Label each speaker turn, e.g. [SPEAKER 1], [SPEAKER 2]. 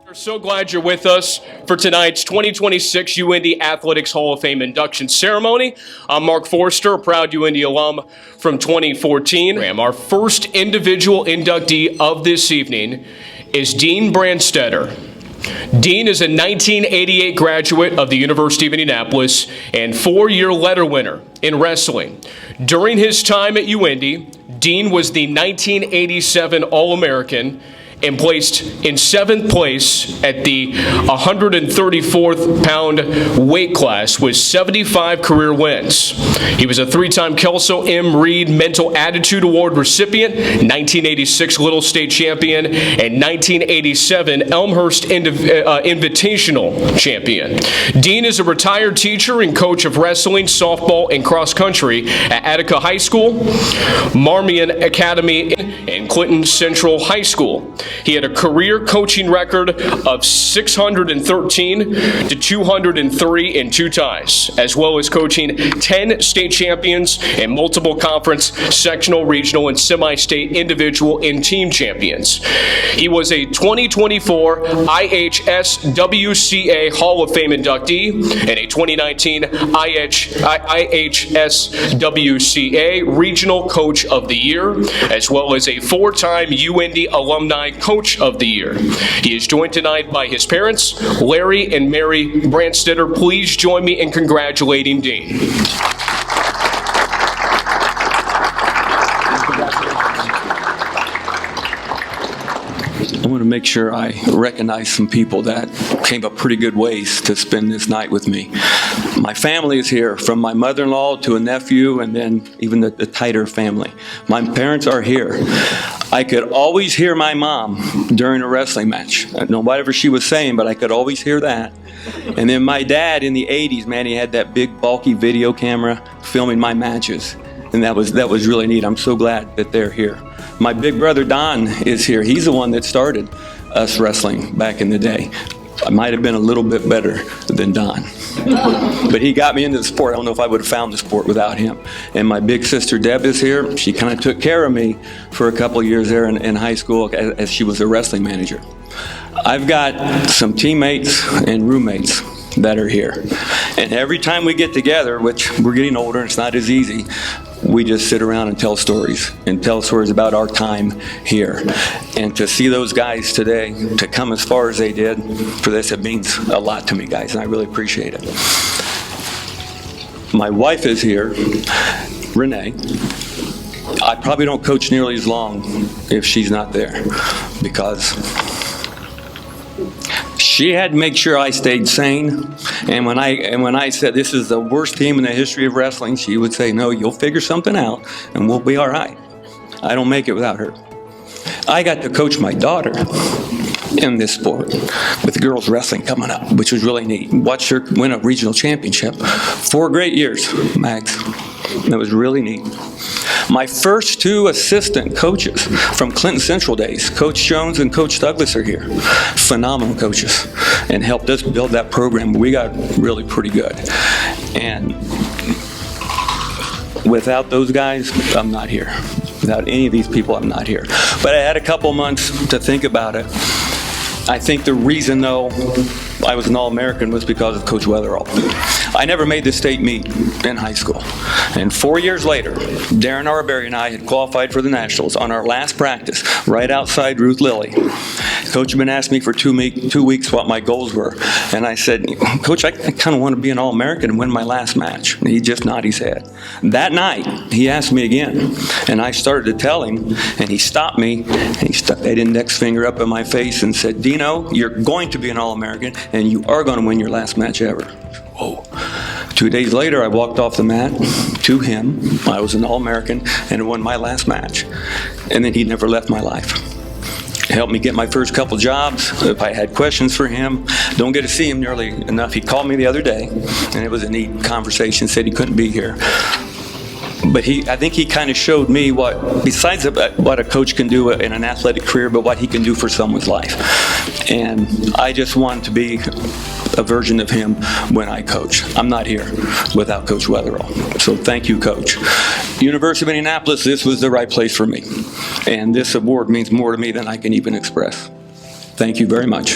[SPEAKER 1] We're so glad you're with us for tonight's 2026 UIndy Athletics Hall of Fame induction ceremony. I'm Mark Forster, a proud UIndy alum from 2014. Our first individual inductee of this evening is Dean Branstetter. Dean is a 1988 graduate of the University of Indianapolis and four-year letter winner in wrestling. During his time at UIndy, Dean was the 1987 All-American and placed in 7th place at the 134th pound weight class with 75 career wins. He was a three-time Kelso M Reid Mental Attitude Award recipient, 1986 Little State champion, and 1987 Elmhurst Invitational champion. Dean is a retired teacher and coach of wrestling, softball, and cross country at Attica High School, Marmion Academy, and Clinton Central High School. He had a career coaching record of 613 to 203 and 2 ties, as well as coaching 10 state champions and multiple conference, sectional, regional, and semi-state individual and team champions. He was a 2024 IHSWCA Hall of Fame inductee and a 2019 IHSWCA Regional Coach of the Year, as well as a 4-time UIndy Alumni Coach of the Year. He is joined tonight by his parents, Larry and Mary Branstetter. Please join me in congratulating Dean.
[SPEAKER 2] I want to make sure I recognize some people that came up pretty good ways to spend this night with me. My family is here, from my mother-in-law to a nephew, and then even the tighter family. My parents are here. I could always hear my mom during a wrestling match. I don't know whatever she was saying, but I could always hear that. And then my dad in the 80s, man, he had that big bulky video camera filming my matches. And that was really neat. I'm so glad that they're here. My big brother Don is here. He's the one that started us wrestling back in the day. I might have been a little bit better than Don, but he got me into the sport. I don't know if I would have found the sport without him. And my big sister Deb is here. She kind of took care of me for a couple of years there in high school as she was a wrestling manager. I've got some teammates and roommates that are here. And every time we get together, which we're getting older and it's not as easy, we just sit around and tell stories about our time here. And to see those guys today, to come as far as they did for this, it means a lot to me, guys, and I really appreciate it. My wife is here, Renee. I probably don't coach nearly as long if she's not there, because she had to make sure I stayed sane. And when I said this is the worst team in the history of wrestling, she would say, no, you'll figure something out and we'll be all right. I don't make it without her. I got to coach my daughter in this sport with girls wrestling coming up, which was really neat. Watched her win a regional championship. 4 great years, Mags. That was really neat. My first 2 assistant coaches from Clinton Central days, Coach Jones and Coach Douglas, are here. Phenomenal coaches, and helped us build that program. We got really pretty good. And without those guys, I'm not here. Without any of these people, I'm not here. But I had a couple months to think about it. I think the reason, though, I was an All-American was because of Coach Weatherall. I never made the state meet in high school. And 4 years later, Darren Arbery and I had qualified for the Nationals on our last practice right outside Ruth Lilly. Coach had been asking me for 2 weeks what my goals were. And I said, Coach, I kind of want to be an All-American and win my last match. And he just nodded his head. That night, he asked me again. And I started to tell him, and he stopped me, and he stuck that index finger up in my face and said, Dino, you're going to be an All-American, and you are going to win your last match ever. Whoa. 2 days later, I walked off the mat to him. I was an All-American and won my last match. And then he never left my life. Helped me get my first couple jobs. If I had questions for him, don't get to see him nearly enough. He called me the other day, and it was a neat conversation, said he couldn't be here. But I think he kind of showed me besides what a coach can do in an athletic career, but what he can do for someone's life. And I just want to be a version of him when I coach. I'm not here without Coach Weatherall. So thank you, Coach. University of Indianapolis, this was the right place for me. And this award means more to me than I can even express. Thank you very much.